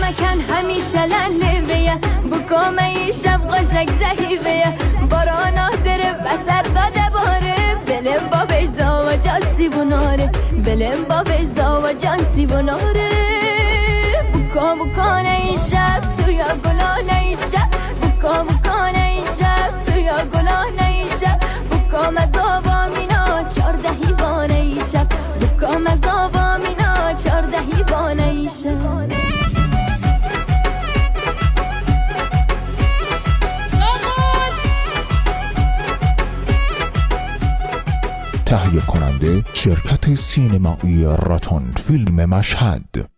مکن همیشه لنبیه بکام ای شب قشنگ جهیبه بارانا داره بسر داده باره بلم با بیزا و جانسی بناره بلم با بیزا و جانسی بناره بکان ای شب سوریا گلان ای شب بکان ای شب سوریا گلان ای شب بکام از آوا مینا 14 هیوان ای شب بکام از آوا مینا 14 هیوان ای شب تهیه کننده شرکت سینمایی راتون فیلم مشهد.